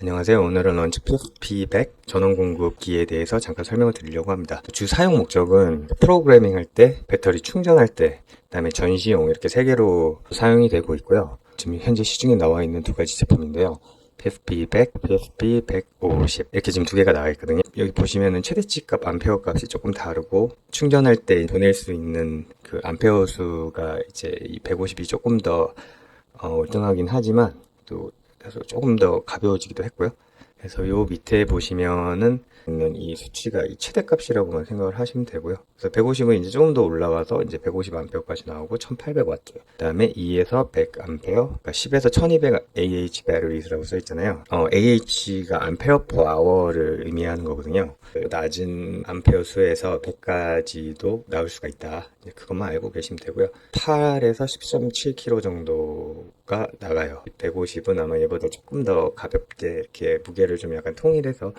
안녕하세요. 오늘은 런치 PSP100 전원 공급기에 대해서 잠깐 설명을 드리려고 합니다. 주 사용 목적은 프로그래밍 할 때, 배터리 충전할 때, 그다음에 전시용 이렇게 세 개로 사용이 되고 있고요. 지금 현재 시중에 나와 있는 두 가지 제품인데요. PSP100, PSP150 이렇게 지금 두 개가 나와 있거든요. 여기 보시면은 최대치 값, 암페어 값이 조금 다르고 충전할 때 보낼 수 있는 그 암페어 수가 이제 이 150이 조금 더 월등하긴 하지만 또 그래서 조금 더 가벼워지기도 했고요. 그래서 요 밑에 보시면은 있는 이 수치가 이 최대값이라고만 생각을 하시면 되고요. 그래서 150은 이제 조금 더 올라가서 이제 150A까지 나오고 1800W. 그 다음에 2에서 100A, 그러니까 10에서 1200 AH 배터리라고 써 있잖아요. AH가 암페어 퍼 아워를 의미하는 거거든요. 낮은 암페어 수에서 100까지도 나올 수가 있다. 그것만 알고 계시면 되고요. 8에서 10.7kg 정도가 나가요. 150은 아마 얘보다 조금 더 가볍게 이렇게 무게를 좀 약간 통일해서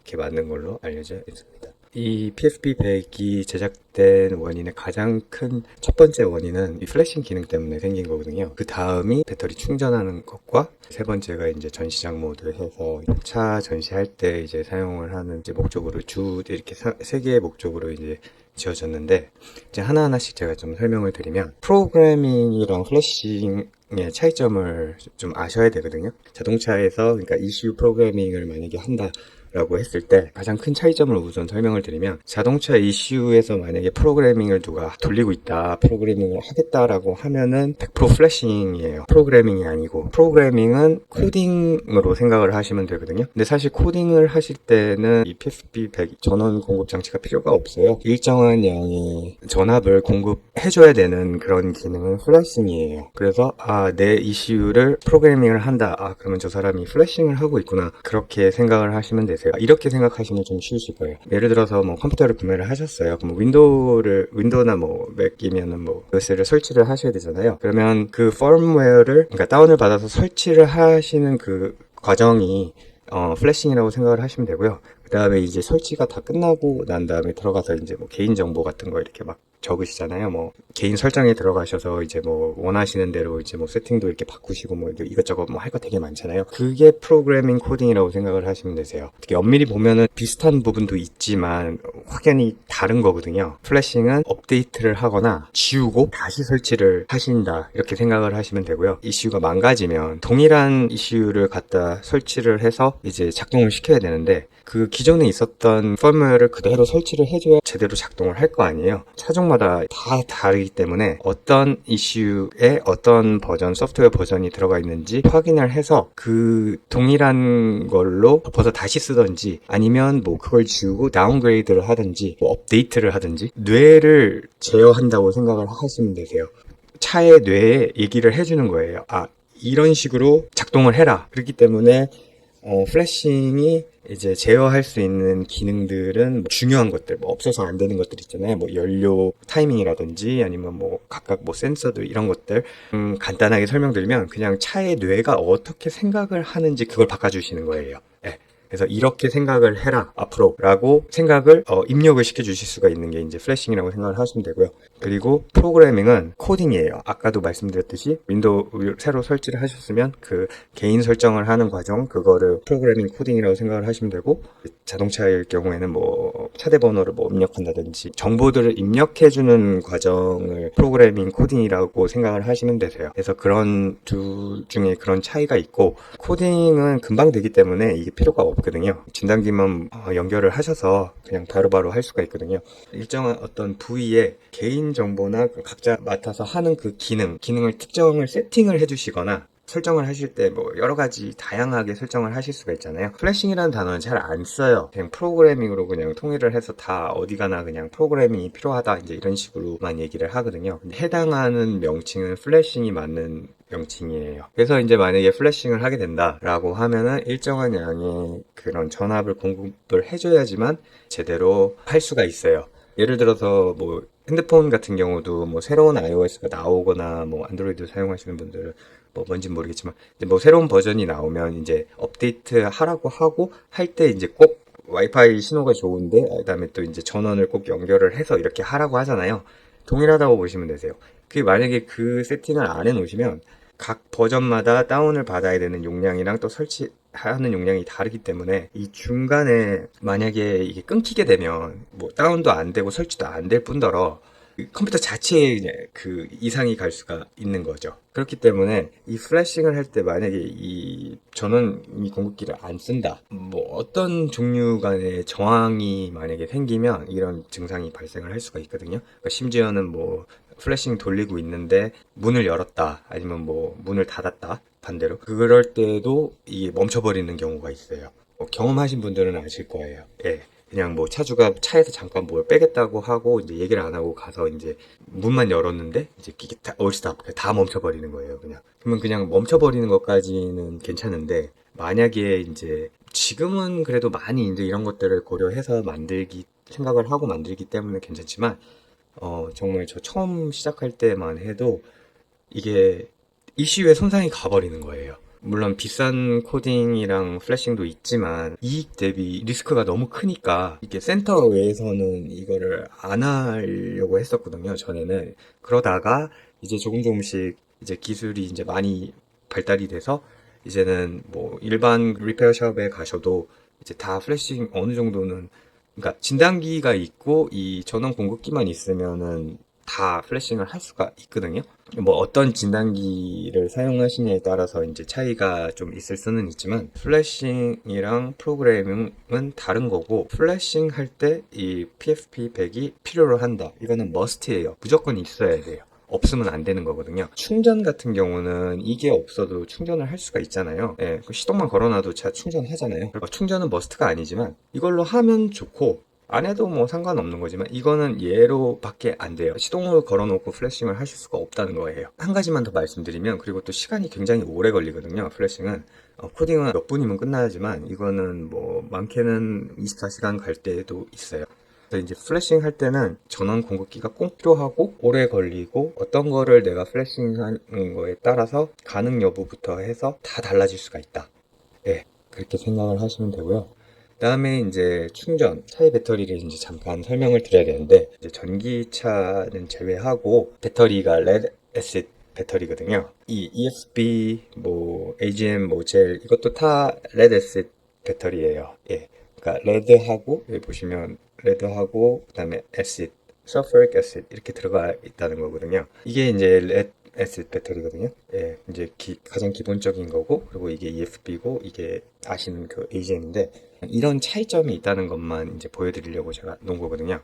이렇게 만든 걸로 알려져 있습니다. 이 PSP100이 제작된 원인의 가장 큰 첫 번째 원인은 이 플래싱 기능 때문에 생긴 거거든요. 그 다음이 배터리 충전하는 것과 세 번째가 이제 전시장 모드 해서 차 전시할 때 이제 사용을 하는 이제 목적으로 주 이렇게 세 개의 목적으로 이제 지어졌는데 이제 하나하나씩 제가 좀 설명을 드리면 프로그래밍이랑 플래싱의 차이점을 좀 아셔야 되거든요. 자동차에서 그러니까 ECU 프로그래밍을 만약에 한다 라고 했을 때 가장 큰 차이점을 우선 설명을 드리면 자동차 ECU에서 만약에 프로그래밍을 누가 돌리고 있다, 프로그래밍을 하겠다라고 하면은 100% 플래싱이에요. 프로그래밍이 아니고 프로그래밍은 코딩으로 생각을 하시면 되거든요. 근데 사실 코딩을 하실 때는 이 PSP100 전원 공급 장치가 필요가 없어요. 일정한 양의 전압을 공급해줘야 되는 그런 기능은 플래싱이에요. 그래서 내 ECU를 프로그래밍을 한다. 그러면 저 사람이 플래싱을 하고 있구나. 그렇게 생각을 하시면 되세요. 이렇게 생각하시면 좀 쉬우실 거예요. 예를 들어서 뭐 컴퓨터를 구매를 하셨어요. 그럼 윈도우나 뭐 맥이면은 뭐 OS를 설치를 하셔야 되잖아요. 그러면 그 펌웨어를 그러니까 다운을 받아서 설치를 하시는 그 과정이 플래싱이라고 생각을 하시면 되고요. 그 다음에 이제 설치가 다 끝나고 난 다음에 들어가서 이제 뭐 개인정보 같은 거 이렇게 막 적으시잖아요. 뭐 개인 설정에 들어가셔서 이제 뭐 원하시는 대로 이제 뭐 세팅도 이렇게 바꾸시고 뭐 이것저것 뭐 할 거 되게 많잖아요. 그게 프로그래밍 코딩이라고 생각을 하시면 되세요. 특히 엄밀히 보면은 비슷한 부분도 있지만 확연히 다른 거거든요. 플래싱은 업데이트를 하거나 지우고 다시 설치를 하신다 이렇게 생각을 하시면 되고요. 이슈가 망가지면 동일한 이슈를 갖다 설치를 해서 이제 작동을 시켜야 되는데 그 기존에 있었던 펌웨어를 그대로 설치를 해줘야 제대로 작동을 할 거 아니에요. 차종마다 다 다르기 때문에 어떤 이슈에 어떤 버전, 소프트웨어 버전이 들어가 있는지 확인을 해서 그 동일한 걸로 덮어서 다시 쓰던지 아니면 뭐 그걸 지우고 다운그레이드를 하든지 뭐 업데이트를 하든지 뇌를 제어한다고 생각을 하시면 되세요. 차의 뇌에 얘기를 해주는 거예요. 이런 식으로 작동을 해라. 그렇기 때문에 플래싱이 이제 제어할 수 있는 기능들은 중요한 것들, 뭐 없어서 안 되는 것들 있잖아요. 뭐 연료 타이밍이라든지 아니면 뭐 각각 뭐 센서들 이런 것들 간단하게 설명드리면 그냥 차의 뇌가 어떻게 생각을 하는지 그걸 바꿔주시는 거예요. 네. 그래서 이렇게 생각을 해라 앞으로 라고 생각을 입력을 시켜 주실 수가 있는 게 이제 플래싱이라고 생각을 하시면 되고요. 그리고 프로그래밍은 코딩이에요. 아까도 말씀드렸듯이 윈도우 새로 설치를 하셨으면 그 개인 설정을 하는 과정 그거를 프로그래밍 코딩이라고 생각을 하시면 되고 자동차일 경우에는 뭐 차대 번호를 뭐 입력한다든지 정보들을 입력해 주는 과정을 프로그래밍 코딩이라고 생각을 하시면 되세요. 그래서 그런 둘 중에 그런 차이가 있고 코딩은 금방 되기 때문에 이게 필요가 없거든요. 진단기만 연결을 하셔서 그냥 바로바로 할 수가 있거든요. 일정한 어떤 부위에 개인 정보나 각자 맡아서 하는 그 기능을 특정을 세팅을 해주시거나 설정을 하실 때 뭐 여러 가지 다양하게 설정을 하실 수가 있잖아요. 플래싱이라는 단어는 잘 안 써요. 그냥 프로그래밍으로 그냥 통일을 해서 다 어디 가나 그냥 프로그래밍이 필요하다 이제 이런 식으로만 얘기를 하거든요. 근데 해당하는 명칭은 플래싱이 맞는 명칭이에요. 그래서 이제 만약에 플래싱을 하게 된다라고 하면은 일정한 양의 그런 전압을 공급을 해줘야지만 제대로 할 수가 있어요. 예를 들어서 뭐 핸드폰 같은 경우도 뭐 새로운 iOS가 나오거나 뭐 안드로이드 사용하시는 분들은 뭐 뭔진 모르겠지만 이제 뭐 새로운 버전이 나오면 이제 업데이트 하라고 하고 할 때 이제 꼭 와이파이 신호가 좋은데 그다음에 또 이제 전원을 꼭 연결을 해서 이렇게 하라고 하잖아요. 동일하다고 보시면 되세요. 만약에 그 세팅을 안 해놓으시면 각 버전마다 다운을 받아야 되는 용량이랑 또 설치 하는 용량이 다르기 때문에 이 중간에 만약에 이게 끊기게 되면 뭐 다운도 안 되고 설치도 안 될 뿐더러 컴퓨터 자체에 그냥 그 이상이 갈 수가 있는 거죠. 그렇기 때문에 이 플래싱을 할 때 만약에 이 전원 이 공급기를 안 쓴다, 뭐 어떤 종류 간의 저항이 만약에 생기면 이런 증상이 발생을 할 수가 있거든요. 그러니까 심지어는 뭐 플래싱 돌리고 있는데 문을 열었다, 아니면 뭐 문을 닫았다, 반대로 그럴 때도 이게 멈춰버리는 경우가 있어요. 경험하신 분들은 아실 거예요. 예. 그냥 뭐 차주가 차에서 잠깐 뭘 빼겠다고 하고 이제 얘기를 안 하고 가서 이제 문만 열었는데 이제 이게 다 멈춰버리는 거예요. 그냥 그러면 그냥 멈춰버리는 것까지는 괜찮은데, 만약에 이제 지금은 그래도 많이 이제 이런 것들을 고려해서 생각을 하고 만들기 때문에 괜찮지만, 정말 저 처음 시작할 때만 해도 이게 이슈에 손상이 가버리는 거예요. 물론 비싼 코딩이랑 플래싱도 있지만 이익 대비 리스크가 너무 크니까 이게 센터 외에서는 이거를 안 하려고 했었거든요, 전에는. 그러다가 이제 조금씩 이제 기술이 이제 많이 발달이 돼서 이제는 뭐 일반 리페어 샵에 가셔도 이제 다 플래싱 어느 정도는, 그러니까 진단기가 있고 이 전원 공급기만 있으면은 다 플래싱을 할 수가 있거든요. 뭐 어떤 진단기를 사용하시냐에 따라서 이제 차이가 좀 있을 수는 있지만, 플래싱이랑 프로그래밍은 다른 거고, 플래싱 할 때 이 PFP 100이 필요로 한다, 이거는 머스트예요. 무조건 있어야 돼요. 없으면 안 되는 거거든요. 충전 같은 경우는 이게 없어도 충전을 할 수가 있잖아요. 예, 그 시동만 걸어놔도 차 충전하잖아요. 충전은 머스트가 아니지만 이걸로 하면 좋고, 안 해도 뭐 상관없는 거지만 이거는 얘로밖에 안 돼요. 시동을 걸어놓고 플래싱을 하실 수가 없다는 거예요. 한 가지만 더 말씀드리면, 그리고 또 시간이 굉장히 오래 걸리거든요, 플래싱은. 코딩은 몇 분이면 끝나지만 이거는 뭐 많게는 24시간 갈 때도 있어요. 그래서 이제 플래싱 할 때는 전원 공급기가 꼭 필요하고, 오래 걸리고, 어떤 거를 내가 플래싱하는 거에 따라서 가능 여부부터 해서 다 달라질 수가 있다. 예, 그렇게 생각을 하시면 되고요. 그다음에 이제 충전, 차의 배터리를 이제 잠깐 설명을 드려야 되는데, 이제 전기차는 제외하고 배터리가 레드 애시드 배터리거든요. 이 ESB, 뭐 AGM, 뭐 젤, 이것도 다 레드 애시드 배터리예요. 예, 그러니까 레드하고, 여기 보시면 레드하고 그다음에 애시드, 서퍼릭 애시드 이렇게 들어가 있다는 거거든요. 이게 이제 레드 애시드 배터리거든요. 예, 이제 가장 기본적인 거고, 그리고 이게 EFB고, 이게 아시는 그 AGM인데, 이런 차이점이 있다는 것만 이제 보여드리려고 제가 놓은 거거든요.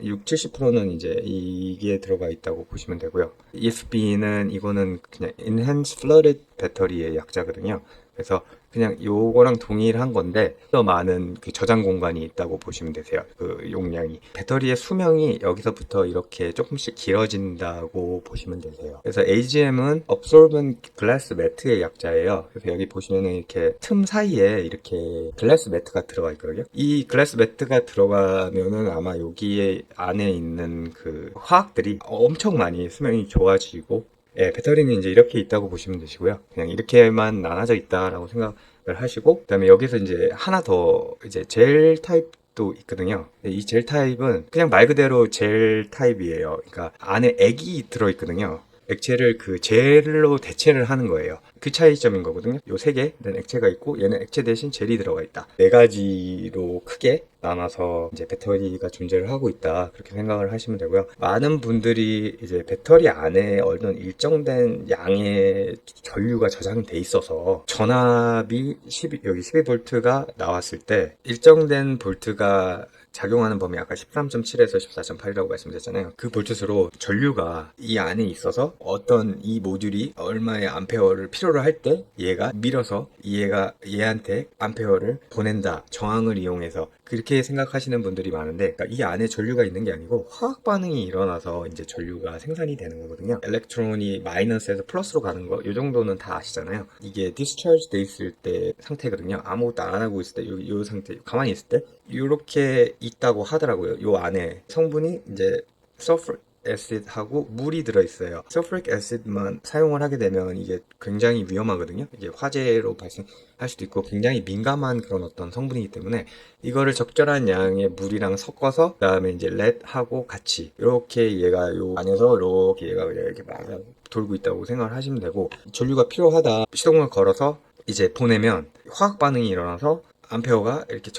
6, 70%는 이제 이게 들어가 있다고 보시면 되고요. EFB는 이거는 그냥 Enhanced Flooded 배터리의 약자거든요. 그래서 그냥 요거랑 동일한 건데 더 많은 그 저장 공간이 있다고 보시면 되세요. 그 용량이. 배터리의 수명이 여기서부터 이렇게 조금씩 길어진다고 보시면 되세요. 그래서 AGM은 Absorbent Glass Mat의 약자예요. 그래서 여기 보시면은 이렇게 틈 사이에 이렇게 글래스 매트가 들어가 있거든요. 이 글래스 매트가 들어가면은 아마 여기에 안에 있는 그 화학들이 엄청 많이 수명이 좋아지고, 예, 배터리는 이제 이렇게 있다고 보시면 되시고요. 그냥 이렇게만 나눠져 있다라고 생각을 하시고, 그다음에 여기서 이제 하나 더 이제 젤 타입도 있거든요. 이 젤 타입은 그냥 말 그대로 젤 타입이에요. 그러니까 안에 액이 들어있거든요. 액체를 그 젤로 대체를 하는 거예요. 그 차이점인 거거든요. 요 세 개는 액체가 있고, 얘는 액체 대신 젤이 들어가 있다. 네 가지로 크게 나눠서 이제 배터리가 존재를 하고 있다, 그렇게 생각을 하시면 되고요. 많은 분들이 이제 배터리 안에 어떤 일정된 양의 전류가 저장이 돼 있어서 전압이 여기 12V가 나왔을 때 일정된 볼트가 작용하는 범위 아까 13.7에서 14.8이라고 말씀드렸잖아요. 그 볼트수로 전류가 이 안에 있어서 어떤 이 모듈이 얼마의 암페어를 필요로 할 때 얘가 밀어서 얘한테 암페어를 보낸다, 저항을 이용해서, 그렇게 생각하시는 분들이 많은데, 그러니까 이 안에 전류가 있는 게 아니고 화학 반응이 일어나서 이제 전류가 생산이 되는 거거든요. 엘렉트론이 마이너스에서 플러스로 가는 거, 이 정도는 다 아시잖아요. 이게 디스차지 돼 있을 때 상태거든요. 아무것도 안 하고 있을 때, 요 상태, 가만히 있을 때 이렇게 있다고 하더라고요. 요 안에 성분이 이제 서퍼릭 애시드하고 물이 들어있어요. 서퍼릭 애시드만 사용을 하게 되면 이게 굉장히 위험하거든요. 이게 화재로 발생할 수도 있고 굉장히 민감한 그런 어떤 성분이기 때문에, 이거를 적절한 양의 물이랑 섞어서 그다음에 이제 렛하고 같이 이렇게 얘가 요 안에서 이렇게 얘가 이렇게 막 돌고 있다고 생각을 하시면 되고, 전류가 필요하다, 시동을 걸어서 이제 보내면 화학 반응이 일어나서 암페어가 이렇게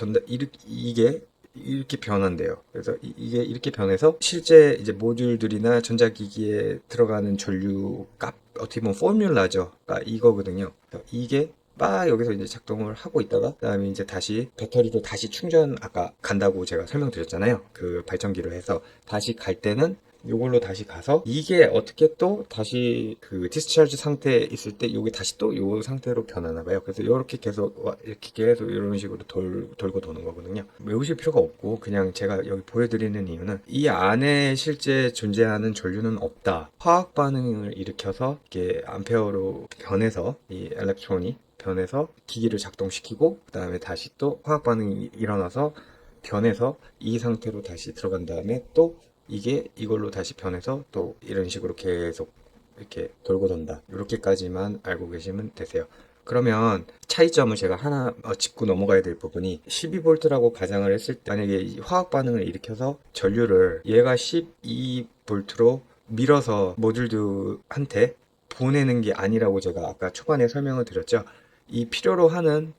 이게 이렇게 변한대요. 그래서 이게 이렇게 변해서 실제 이제 모듈들이나 전자기기에 들어가는 전류 값, 어떻게 보면 포뮬라죠. 이거거든요. 이게 막 여기서 이제 작동을 하고 있다가 그다음에 이제 다시 배터리로 다시 충전 아까 간다고 제가 설명드렸잖아요. 그 발전기로 해서 다시 갈 때는 요걸로 다시 가서 이게 어떻게 또 다시 그 디스차르지 상태에 있을 때 요게 다시 또 요 상태로 변하나 봐요. 그래서 이렇게 계속 이렇게 계속 이런 식으로 돌고 도는 거거든요. 외우실 필요가 없고 그냥 제가 여기 보여드리는 이유는 이 안에 실제 존재하는 전류는 없다. 화학 반응을 일으켜서 이게 암페어로 변해서 이 엘렉트론이 변해서 기기를 작동시키고 그 다음에 다시 또 화학 반응이 일어나서 변해서 이 상태로 다시 들어간 다음에 또 이게 이걸로 다시 변해서 또 이런 식으로 계속 이렇게 돌고 돈다. 이렇게까지만 알고 계시면 되세요. 그러면 차이점을 제가 하나 짚고 넘어가야 될 부분이 12V라고 가정을 했을 때 만약에 이 화학 반응을 일으켜서 전류를 얘가 12V로 밀어서 모듈들한테 보내는 게 아니라고 제가 아까 초반에 설명을 드렸죠. 이 필요로 하는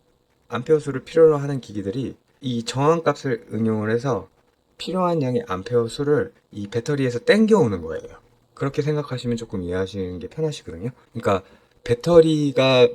암페어 수를 필요로 하는 기기들이 이 정한값을 응용을 해서 필요한 양의 암페어 수를 이 배터리에서 땡겨오는 거예요. 그렇게 생각하시면 조금 이해하시는 게 편하시거든요. 그러니까 배터리가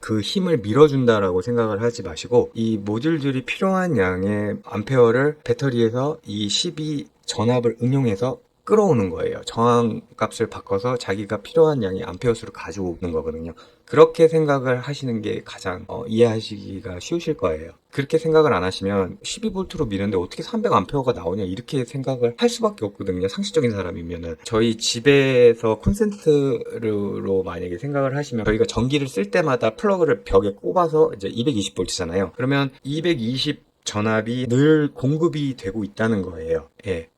그 힘을 밀어준다라고 생각을 하지 마시고 이 모듈들이 필요한 양의 암페어를 배터리에서 이 12 전압을 응용해서 끌어오는 거예요. 저항값을 바꿔서 자기가 필요한 양의 암페어 수를 가져오는 거거든요. 그렇게 생각을 하시는 게 가장 이해하시기가 쉬우실 거예요. 그렇게 생각을 안 하시면 12V로 미는데 어떻게 300A가 나오냐 이렇게 생각을 할 수밖에 없거든요. 상식적인 사람이면은. 저희 집에서 콘센트로 만약에 생각을 하시면 저희가 전기를 쓸 때마다 플러그를 벽에 꼽아서 이제 220V잖아요. 그러면 220 전압이 늘 공급이 되고 있다는 거예요. 예.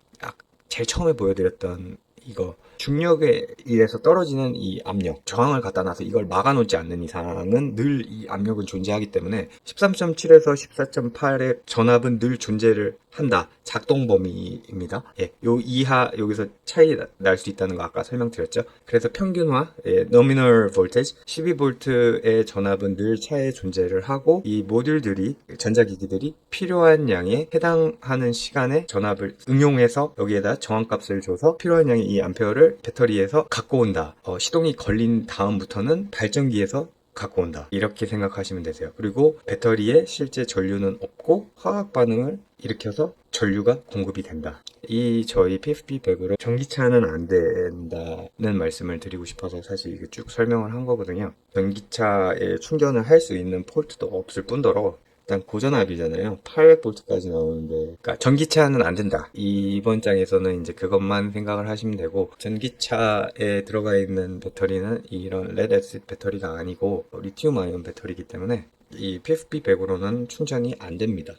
제일 처음에 보여드렸던 이거 중력에 의해서 떨어지는 이 압력, 저항을 갖다 놔서 이걸 막아놓지 않는 이상은 늘 이 압력은 존재하기 때문에 13.7에서 14.8의 전압은 늘 존재를 한다. 작동 범위입니다. 예, 요 이하 여기서 차이 날 수 있다는 거 아까 설명드렸죠. 그래서 평균화, nominal voltage 12V의 전압은 늘 차에 존재를 하고 이 모듈들이 전자기기들이 필요한 양에 해당하는 시간에 전압을 응용해서 여기에다 정한값을 줘서 필요한 양의 이 암페어를 배터리에서 갖고 온다. 시동이 걸린 다음부터는 발전기에서 갖고 온다. 이렇게 생각하시면 되세요. 그리고 배터리에 실제 전류는 없고 화학 반응을 일으켜서 전류가 공급이 된다. 이 저희 PFP100으로 전기차는 안 된다는 말씀을 드리고 싶어서 사실 이게 쭉 설명을 한 거거든요. 전기차에 충전을 할 수 있는 포트도 없을 뿐더러 일단 고전압이잖아요. 800V까지 나오는데, 그러니까 전기차는 안 된다. 이번 장에서는 이제 그것만 생각을 하시면 되고, 전기차에 들어가 있는 배터리는 이런 레드 애시드 배터리가 아니고 리튬 아이온 배터리이기 때문에 이 PFP100으로는 충전이 안 됩니다.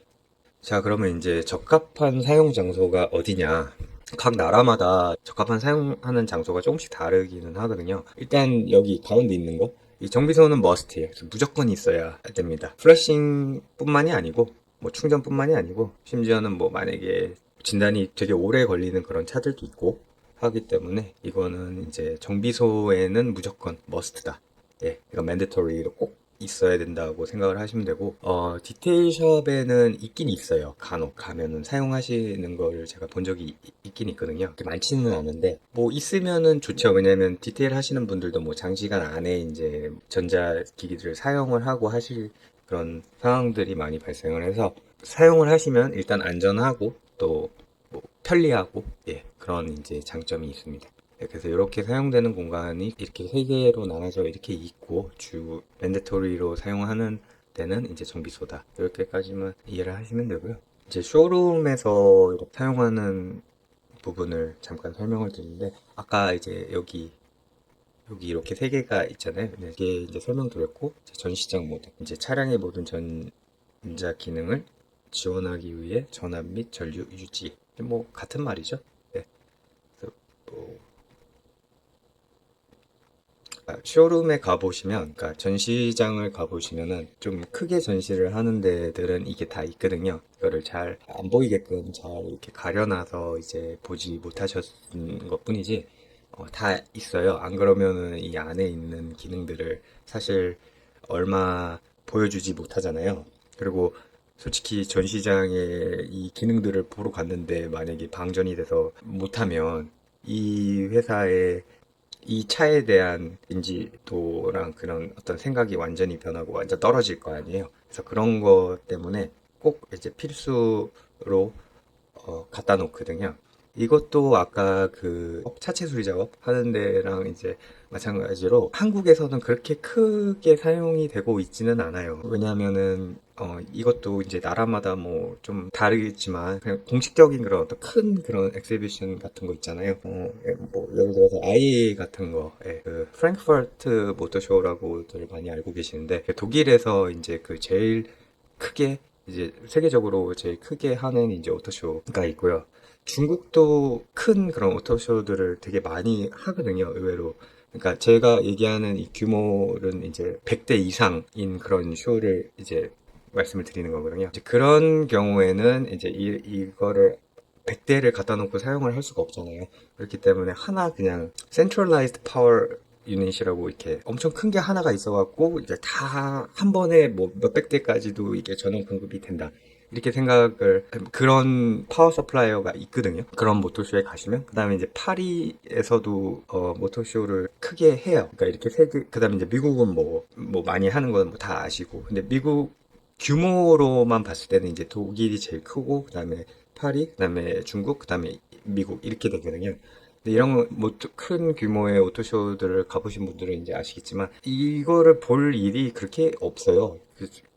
자, 그러면 이제 적합한 사용 장소가 어디냐? 각 나라마다 적합한 사용하는 장소가 조금씩 다르기는 하거든요. 일단 여기 가운데 있는 거, 이 정비소는 머스트예요. 무조건 있어야 됩니다. 플래싱 뿐만이 아니고 뭐 충전 뿐만이 아니고 심지어는 뭐 만약에 진단이 되게 오래 걸리는 그런 차들도 있고 하기 때문에 이거는 이제 정비소에는 무조건 머스트다. 예, 이거 맨데토리로 꼭 있어야 된다고 생각을 하시면 되고 디테일샵에는 있긴 있어요. 간혹 가면은 사용하시는 걸 제가 본 적이 있긴 있거든요. 그렇게 많지는 않은데 뭐 있으면은 좋죠. 왜냐면 디테일 하시는 분들도 뭐 장시간 안에 이제 전자기기들을 사용을 하고 하실 그런 상황들이 많이 발생을 해서 사용을 하시면 일단 안전하고 또 뭐 편리하고 그런 이제 장점이 있습니다. 그래서 이렇게 사용되는 공간이 이렇게 세 개로 나눠져 이렇게 있고 주 맨데토리로 사용하는 데는 이제 정비소다. 이렇게까지만 이해를 하시면 되고요. 이제 쇼룸에서 이렇게 사용하는 부분을 잠깐 설명을 드리는데 아까 이제 여기 이렇게 세 개가 있잖아요. 이게 이제 설명드렸고 전시장 모드 이제 차량의 모든 전자 기능을 지원하기 위해 전압 및 전류 유지 뭐 같은 말이죠. 네. 그래서 뭐 쇼룸에 가보시면, 그러니까 전시장을 가보시면은 좀 크게 전시를 하는 데들은 이게 다 있거든요. 이거를 잘 안 보이게끔 잘 이렇게 가려놔서 이제 보지 못하셨는 것 뿐이지, 다 있어요. 안 그러면은 이 안에 있는 기능들을 사실 얼마 보여주지 못하잖아요. 그리고 솔직히 전시장에 이 기능들을 보러 갔는데 만약에 방전이 돼서 못하면 이 회사의 이 차에 대한 인지도랑 그런 어떤 생각이 완전히 변하고 완전 떨어질 거 아니에요. 그래서 그런 것 때문에 꼭 이제 필수로 갖다 놓거든요. 이것도 아까 그 차체 수리 작업 하는 데랑 이제 마찬가지로 한국에서는 그렇게 크게 사용이 되고 있지는 않아요. 왜냐하면은 이것도 이제 나라마다 뭐 좀 다르겠지만 그냥 공식적인 그런 어떤 큰 그런 엑시비션 같은 거 있잖아요. 뭐 예를 들어서 IA 같은 거, 예, 그 프랭크푸르트 모터쇼라고들 많이 알고 계시는데 독일에서 이제 그 제일 크게 이제 세계적으로 제일 크게 하는 이제 오토쇼가 있고요. 중국도 큰 그런 오토쇼들을 되게 많이 하거든요, 의외로. 그러니까 제가 얘기하는 이 규모는 이제 100대 이상인 그런 쇼를 이제 말씀을 드리는 거거든요. 이제 그런 경우에는 이제 이거를 100대를 갖다 놓고 사용을 할 수가 없잖아요. 그렇기 때문에 하나 그냥 centralized power 유닛이라고 이렇게 엄청 큰 게 하나가 있어갖고 이제 다 한 번에 뭐 몇백 대까지도 이게 전원 공급이 된다. 이렇게 생각을 그런 파워 서플라이어가 있거든요. 그런 모토쇼에 가시면 그다음에 이제 파리에서도 모토쇼를 크게 해요. 그러니까 이렇게 그다음에 이제 미국은 뭐 많이 하는 건 뭐 다 아시고 근데 미국 규모로만 봤을 때는 이제 독일이 제일 크고 그다음에 파리, 그다음에 중국, 그다음에 미국 이렇게 되거든요. 근데 이런 큰 규모의 오토쇼들을 가보신 분들은 이제 아시겠지만 이거를 볼 일이 그렇게 없어요.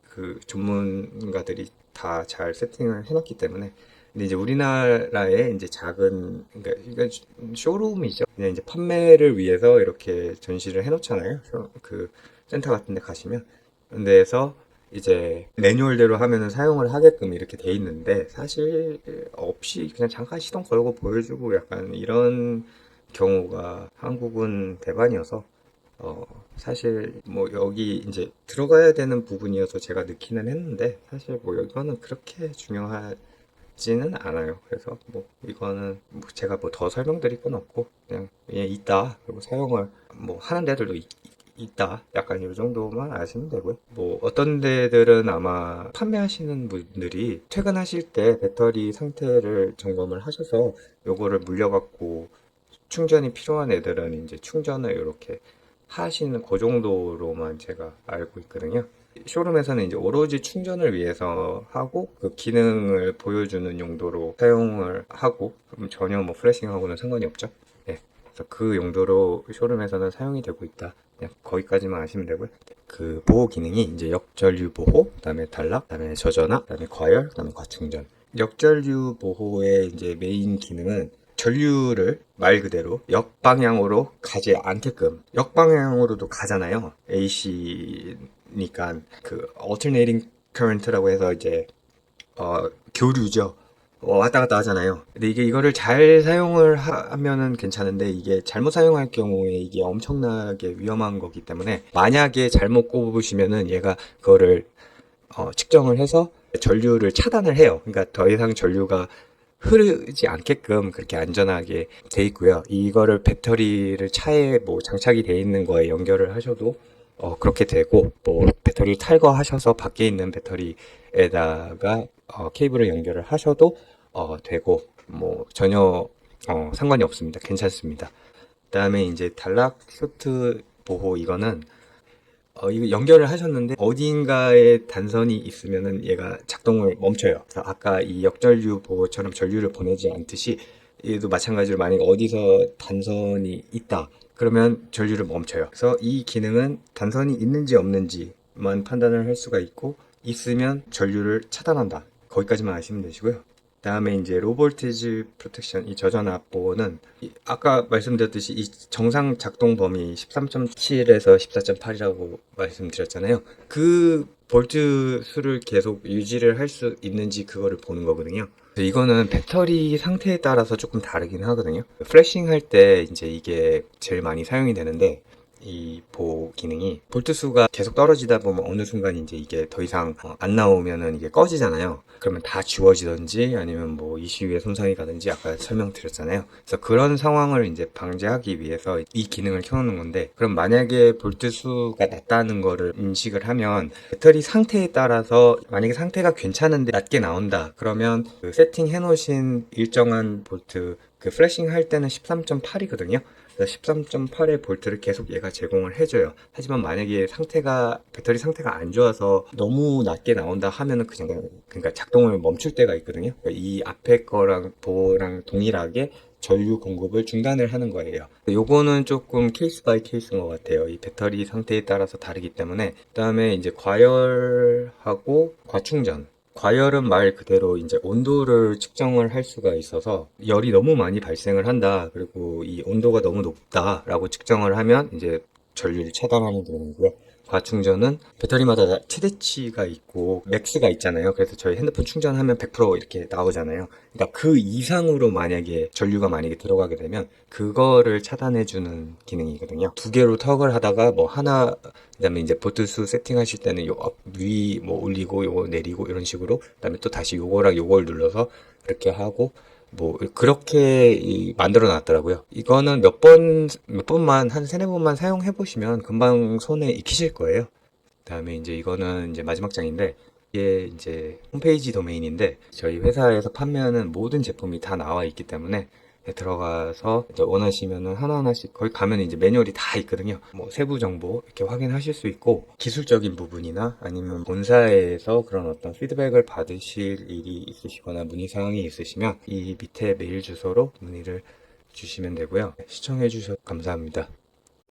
그 전문가들이 다 잘 세팅을 해놨기 때문에. 근데 이제 우리나라에 이제 작은 그러니까 쇼룸이죠. 그냥 이제 판매를 위해서 이렇게 전시를 해놓잖아요. 그 센터 같은 데 가시면. 근데에서 이제 매뉴얼대로 하면은 사용을 하게끔 이렇게 돼 있는데 사실 없이 그냥 잠깐 시동 걸고 보여주고 약간 이런 경우가 한국은 대반이어서 사실 뭐 여기 이제 들어가야 되는 부분이어서 제가 넣기는 했는데 사실 뭐 이거는 그렇게 중요하지는 않아요. 그래서 뭐 이거는 뭐 제가 뭐 더 설명드릴 건 없고 그냥 있다 그리고 사용을 뭐 하는 데들도 있다. 약간 이 정도만 아시면 되고요. 뭐 어떤 데들은 아마 판매하시는 분들이 퇴근하실 때 배터리 상태를 점검을 하셔서 요거를 물려갖고 충전이 필요한 애들은 이제 충전을 이렇게 하시는 그 정도로만 제가 알고 있거든요. 쇼룸에서는 이제 오로지 충전을 위해서 하고 그 기능을 보여주는 용도로 사용을 하고 그럼 전혀 뭐 플래싱하고는 상관이 없죠. 네. 그래서 그 용도로 쇼룸에서는 사용이 되고 있다. 그냥 거기까지만 아시면 되고요. 그 보호 기능이 이제 역전류 보호, 그다음에 단락, 그다음에 저전압, 그다음에 과열, 그다음에 과충전. 역전류 보호의 이제 메인 기능은 전류를 말 그대로 역방향으로 가지 않게끔 역방향으로도 가잖아요. AC니까 그 alternating current라고 해서 이제 교류죠. 왔다 갔다 하잖아요. 근데 이거를 잘 사용을 하면은 괜찮은데 이게 잘못 사용할 경우에 이게 엄청나게 위험한 거기 때문에 만약에 잘못 꼽으시면은 얘가 그거를 측정을 해서 전류를 차단을 해요. 그러니까 더 이상 전류가 흐르지 않게끔 그렇게 안전하게 돼 있고요. 이거를 배터리를 차에 뭐 장착이 돼 있는 거에 연결을 하셔도 그렇게 되고 뭐 배터리를 탈거하셔서 밖에 있는 배터리에다가 케이블을 연결을 하셔도 되고 뭐 전혀 상관이 없습니다. 괜찮습니다. 그다음에 이제 단락 쇼트 보호 이거는 이거 연결을 하셨는데 어딘가에 단선이 있으면은 얘가 작동을 멈춰요. 그래서 아까 이 역전류 보호처럼 전류를 보내지 않듯이 얘도 마찬가지로 만약에 어디서 단선이 있다. 그러면 전류를 멈춰요. 그래서 이 기능은 단선이 있는지 없는지만 판단을 할 수가 있고 있으면 전류를 차단한다. 거기까지만 아시면 되시고요. 다음에 이제 로볼티지 프로텍션 이 저전압 보호는 아까 말씀드렸듯이 이 정상 작동 범위 13.7에서 14.8이라고 말씀드렸잖아요. 그 볼트 수를 계속 유지를 할 수 있는지 그거를 보는 거거든요. 이거는 배터리 상태에 따라서 조금 다르긴 하거든요. 플래싱 할 때 이제 이게 제일 많이 사용이 되는데 이 보호 기능이 볼트 수가 계속 떨어지다 보면 어느 순간 이제 이게 더 이상 안 나오면은 이게 꺼지잖아요. 그러면 다 지워지든지 아니면 뭐 ECU에 손상이 가든지 아까 설명드렸잖아요. 그래서 그런 상황을 이제 방지하기 위해서 이 기능을 켜놓는 건데, 그럼 만약에 볼트 수가 낮다는 거를 인식을 하면 배터리 상태에 따라서 만약에 상태가 괜찮은데 낮게 나온다 그러면 그 세팅해 놓으신 일정한 볼트 그 플래싱 할 때는 13.8이거든요. 13.8의 볼트를 계속 얘가 제공을 해줘요. 하지만 만약에 배터리 상태가 안 좋아서 너무 낮게 나온다 하면은 그러니까 작동을 멈출 때가 있거든요. 그러니까 이 앞에 거랑 보호랑 동일하게 전류 공급을 중단을 하는 거예요. 요거는 조금 케이스 바이 케이스인 것 같아요. 이 배터리 상태에 따라서 다르기 때문에. 그 다음에 이제 과열하고 과충전. 과열은 말 그대로 이제 온도를 측정을 할 수가 있어서 열이 너무 많이 발생을 한다. 그리고 이 온도가 너무 높다라고 측정을 하면 이제 전류를 차단하는 기능이고요. 과충전은 배터리마다 최대치가 있고 맥스가 있잖아요. 그래서 저희 핸드폰 충전하면 100% 이렇게 나오잖아요. 그러니까 그 이상으로 만약에 전류가 만약에 들어가게 되면 그거를 차단해주는 기능이거든요. 두 개로 턱을 하다가 뭐 하나, 그다음에 이제 보트수 세팅하실 때는 요 위 뭐 올리고 요거 내리고 이런 식으로, 그다음에 또 다시 요거랑 요걸 눌러서 그렇게 하고 뭐 그렇게 만들어 놨더라고요. 이거는 몇 번만 한 세네 번만 사용해 보시면 금방 손에 익히실 거예요. 그다음에 이제 이거는 이제 마지막 장인데, 이게 이제 홈페이지 도메인인데 저희 회사에서 판매하는 모든 제품이 다 나와 있기 때문에 들어가서 이제 원하시면은 하나하나씩 거기 가면 이제 매뉴얼이 다 있거든요. 뭐 세부 정보 이렇게 확인하실 수 있고, 기술적인 부분이나 아니면 본사에서 그런 어떤 피드백을 받으실 일이 있으시거나 문의 사항이 있으시면 이 밑에 메일 주소로 문의를 주시면 되고요. 시청해 주셔서 감사합니다.